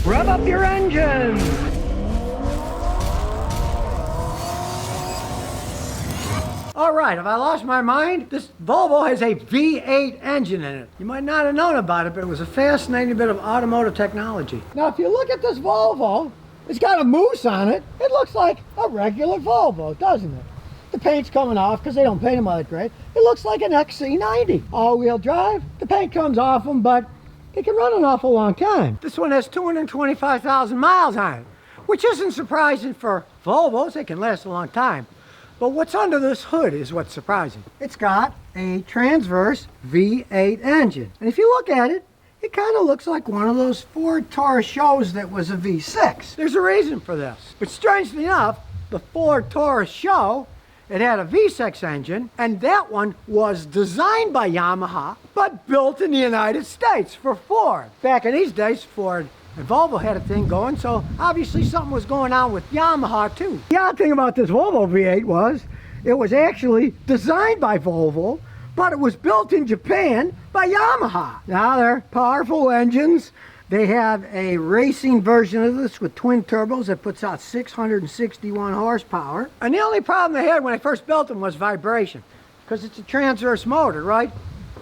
Rev up your engines! All right, have I lost my mind? This Volvo has a V8 engine in it. You might not have known about it, but it was a fascinating bit of automotive technology. Now, if you look at this Volvo, it's got a moose on it. It looks like a regular Volvo, doesn't it? The paint's coming off because they don't paint them all that great. It looks like an XC90. All-wheel drive, the paint comes off them, but it can run an awful long time. This one has 225,000 miles on it, which isn't surprising for Volvos. They can last a long time. But what's under this hood is what's surprising. It's got a transverse V8 engine. And if you look at it, it kind of looks like one of those Ford Taurus shows that was a V6. There's a reason for this. But strangely enough, the Ford Taurus show, it had a V6 engine, and that one was designed by Yamaha, but built in the United States for Ford. Back in these days, Ford and Volvo had a thing going, so obviously something was going on with Yamaha too. The odd thing about this Volvo V8 was, it was actually designed by Volvo, but it was built in Japan by Yamaha. Now they're powerful engines. They have a racing version of this with twin turbos that puts out 661 horsepower. And the only problem they had when they first built them was vibration, because it's a transverse motor, right?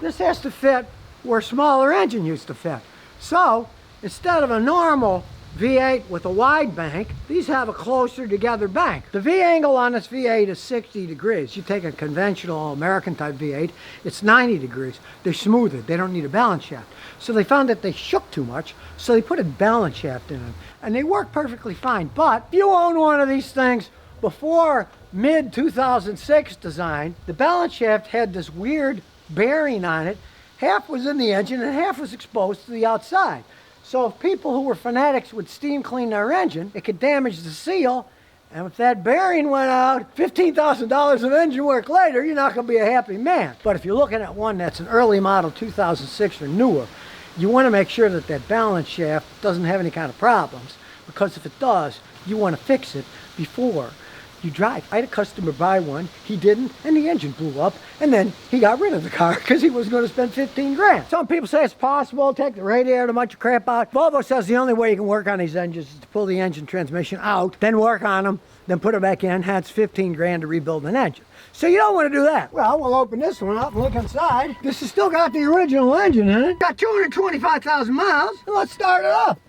This has to fit where a smaller engine used to fit. So instead of a normal V8 with a wide bank, these have a closer together bank. The V angle on this V8 is 60 degrees. You take a conventional American type V8, it's 90 degrees. They're smoother, they don't need a balance shaft. So they found that they shook too much, so they put a balance shaft in them. And they work perfectly fine. But if you own one of these things before mid-2006 design, the balance shaft had this weird bearing on it. Half was in the engine and half was exposed to the outside. So if people who were fanatics would steam clean their engine, it could damage the seal, and if that bearing went out, $15,000 of engine work later, you're not going to be a happy man. But if you're looking at one that's an early model 2006 or newer, you want to make sure that that balance shaft doesn't have any kind of problems, because if it does, you want to fix it before you drive. I had a customer buy one, he didn't, and the engine blew up, and then he got rid of the car because he was going to spend 15 grand. Some people say it's possible, take the radiator, a bunch of crap out. Volvo says the only way you can work on these engines is to pull the engine transmission out, then work on them, then put it back in, hence 15 grand to rebuild an engine. So you don't want to do that. Well, we'll open this one up and look inside. This has still got the original engine in it. Got 225,000 miles, and let's start it up.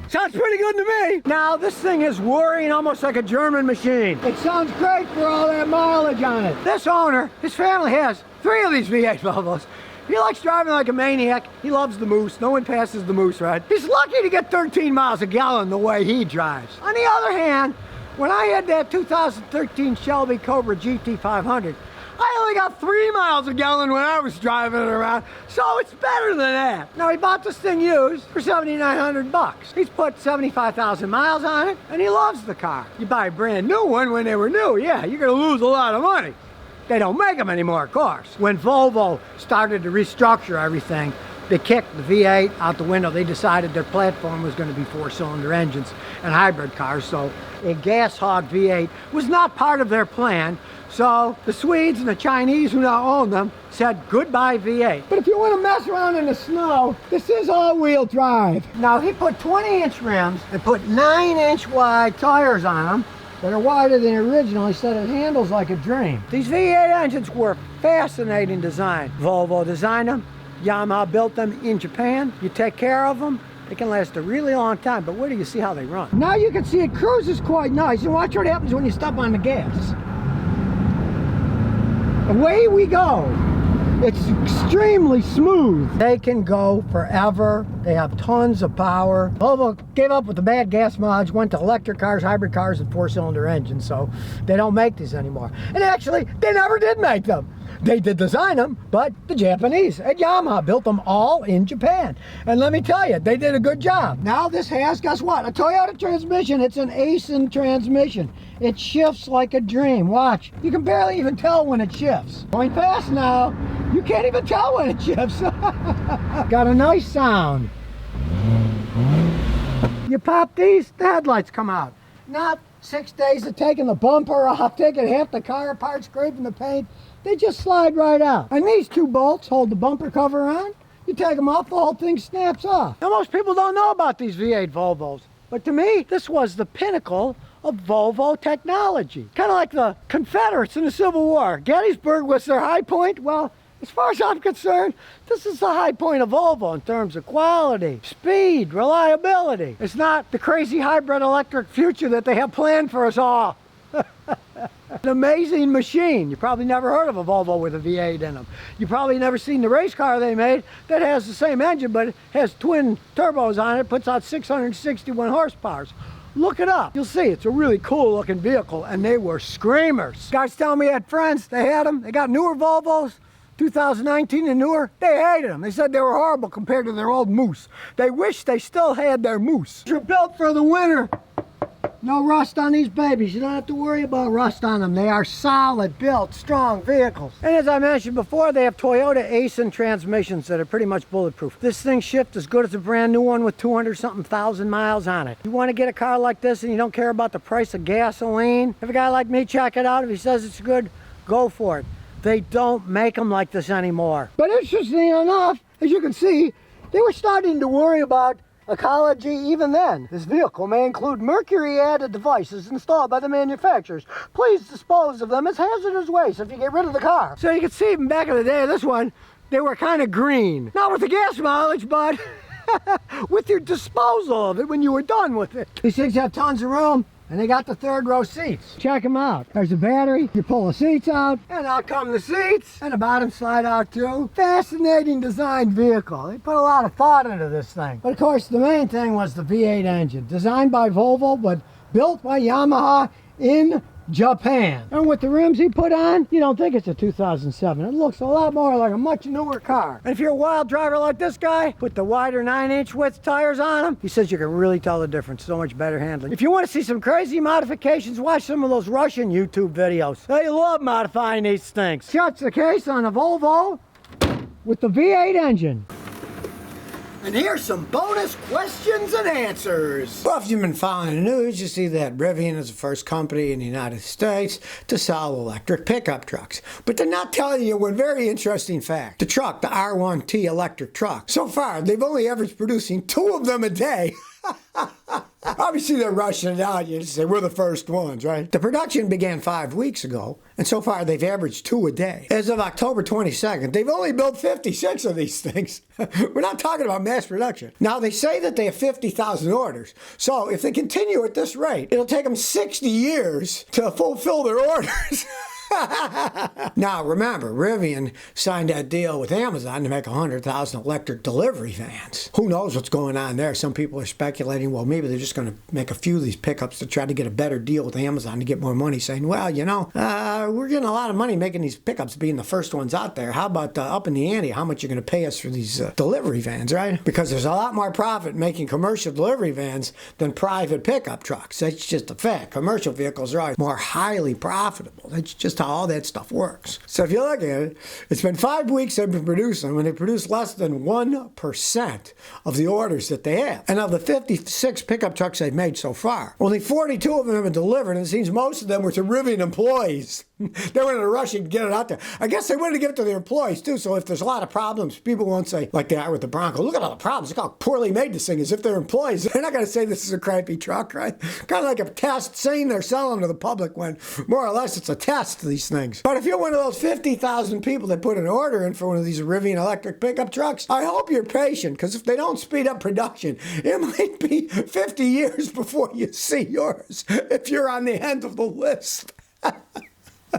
Sounds pretty good to me. Now, this thing is whirring almost like a German machine. It sounds great for all that mileage on it. This owner, his family has 3 of these V8 Volvos. He likes driving like a maniac. He loves the moose. No one passes the moose, right? He's lucky to get 13 miles a gallon the way he drives. On the other hand, when I had that 2013 Shelby Cobra GT500, I only got 3 miles a gallon when I was driving it around, so it's better than that. Now, he bought this thing used for $7,900. He's put 75,000 miles on it, and he loves the car. You buy a brand new one when they were new, yeah, you're gonna lose a lot of money. They don't make them anymore, of course. When Volvo started to restructure everything, they kicked the V8 out the window. They decided their platform was going to be 4-cylinder engines and hybrid cars, so a gas hog V8 was not part of their plan. So the Swedes and the Chinese who now own them said goodbye V8. But if you want to mess around in the snow, this is all-wheel drive. Now he put 20-inch rims and put 9-inch wide tires on them that are wider than original. He said it handles like a dream. These V8 engines were fascinating design. Volvo designed them. Yamaha built them in Japan. You take care of them, they can last a really long time, but where do you see how they run? Now you can see it cruises quite nice, and watch what happens when you step on the gas. Away we go. It's extremely smooth. They can go forever. They have tons of power. Volvo gave up with the bad gas mods, went to electric cars, hybrid cars, and 4-cylinder engines, so they don't make these anymore. And actually, they never did make them. They did design them, but the Japanese at Yamaha built them all in Japan. And let me tell you, they did a good job. Now this has, guess what? A Toyota transmission. It's an Aisin transmission. It shifts like a dream. Watch. You can barely even tell when it shifts. Going fast now. You can't even tell when it shifts. Got a nice sound. You pop these, the headlights come out. Not 6 days of taking the bumper off, taking half the car apart, scraping the paint. They just slide right out. And these 2 bolts hold the bumper cover on. You take them off, the whole thing snaps off. Now, most people don't know about these V8 Volvos, but to me, this was the pinnacle of Volvo technology. Kind of like the Confederates in the Civil War. Gettysburg was their high point. Well, as far as I'm concerned, this is the high point of Volvo in terms of quality, speed, reliability. It's not the crazy hybrid electric future that they have planned for us all. An amazing machine. You probably never heard of a Volvo with a V8 in them. You probably never seen the race car they made that has the same engine, but it has twin turbos on it, puts out 661 horsepower. Look it up. You'll see it's a really cool looking vehicle, and they were screamers. Guys tell me, had friends, they had them. They got newer Volvos, 2019 and newer. They hated them. They said they were horrible compared to their old Moose. They wish they still had their Moose. They're built for the winter. No rust on these babies. You don't have to worry about rust on them. They are solid built, strong vehicles. And as I mentioned before, they have Toyota Aisin transmissions that are pretty much bulletproof. This thing shifts as good as a brand new one with 200-something thousand miles on it. You want to get a car like this and you don't care about the price of gasoline? If a guy like me, check it out. If he says it's good, go for it. They don't make them like this anymore. But interestingly enough, as you can see, they were starting to worry about ecology even then. This vehicle may include mercury-added devices installed by the manufacturers. Please dispose of them as hazardous waste if you get rid of the car. So you can see even back in the day, this one, they were kind of green. Not with the gas mileage, but with your disposal of it when you were done with it. These things have tons of room. And they got the third row seats. Check them out. There's a battery. You pull the seats out, and out come the seats. And the bottom slide out too. Fascinating design vehicle. They put a lot of thought into this thing. But of course, the main thing was the V8 engine. Designed by Volvo, but built by Yamaha in Japan. And with the rims he put on, you don't think it's a 2007. It looks a lot more like a much newer car. And if you're a wild driver like this guy, put the wider 9-inch width tires on them, he says you can really tell the difference. So much better handling. If you want to see some crazy modifications, watch some of those Russian YouTube videos. They love modifying these things. Shuts the case on a Volvo with the V8 engine. And here's some bonus questions and answers. Well, if you've been following the news, you see that Rivian is the first company in the United States to sell electric pickup trucks. But they're not telling you one very interesting fact. The truck, the R1T electric truck, so far, they've only averaged producing 2 of them a day. Obviously, they're rushing it out. You say, we're the first ones, right? The production began 5 weeks ago, and so far they've averaged 2 a day. As of October 22nd, they've only built 56 of these things. We're not talking about mass production. Now, they say that they have 50,000 orders. So if they continue at this rate, it'll take them 60 years to fulfill their orders. Now, remember, Rivian signed that deal with Amazon to make 100,000 electric delivery vans. Who knows what's going on there? Some people are speculating, well, maybe they're just going to make a few of these pickups to try to get a better deal with Amazon to get more money, saying, well, you know, we're getting a lot of money making these pickups being the first ones out there. How about up in the ante, how much you're going to pay us for these delivery vans, right? Because there's a lot more profit making commercial delivery vans than private pickup trucks. That's just a fact. Commercial vehicles are always more highly profitable. That's just how all that stuff works. So if you look at it, it's been 5 weeks they've been producing when they produce less than 1% of the orders that they have. And of the 56 pickup trucks they've made so far, only 42 of them have been delivered, and it seems most of them were to Rivian employees. They were in a rush to get it out there. I guess they wanted to give it to their employees too, so if there's a lot of problems, people won't say, like they are with the Bronco, look at all the problems, look how poorly made this thing is. If they're employees, they're not going to say this is a crappy truck, right? Kind of like a test saying they're selling to the public when more or less it's a test to these things. But if you're one of those 50,000 people that put an order in for one of these Rivian electric pickup trucks, I hope you're patient, because if they don't speed up production, it might be 50 years before you see yours if you're on the end of the list.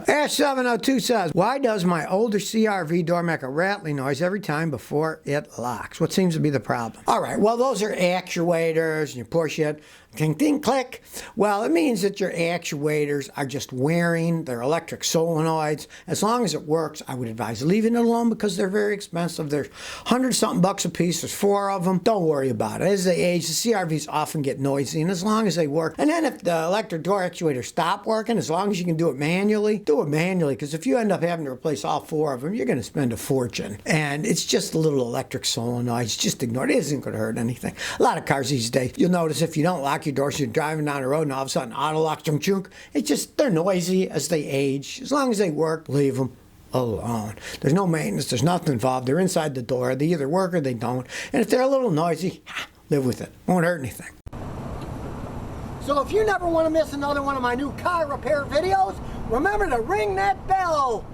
Ash 702 says, why does my older CRV door make a rattling noise every time before it locks? What seems to be the problem? All right, well, those are actuators, and you push it, ding, ding, click. Well, it means that your actuators are just wearing. They're electric solenoids. As long as it works, I would advise leaving it alone because they're very expensive. They're 100-something bucks a piece. There's 4 of them. Don't worry about it. As they age, the CRVs often get noisy, and as long as they work. And then if the electric door actuators stop working, as long as you can do it manually, do it manually, because if you end up having to replace all 4 of them, you're going to spend a fortune. And it's just a little electric solenoids. Just ignore it. It isn't going to hurt anything. A lot of cars these days, you'll notice if you don't lock your doors, you're driving down the road and all of a sudden auto lock, chunk, chunk. It's just, they're noisy as they age. As long as they work, leave them alone. There's no maintenance, there's nothing involved. They're inside the door. They either work or they don't. And if they're a little noisy, live with it. Won't hurt anything. So if you never want to miss another one of my new car repair videos, remember to ring that bell.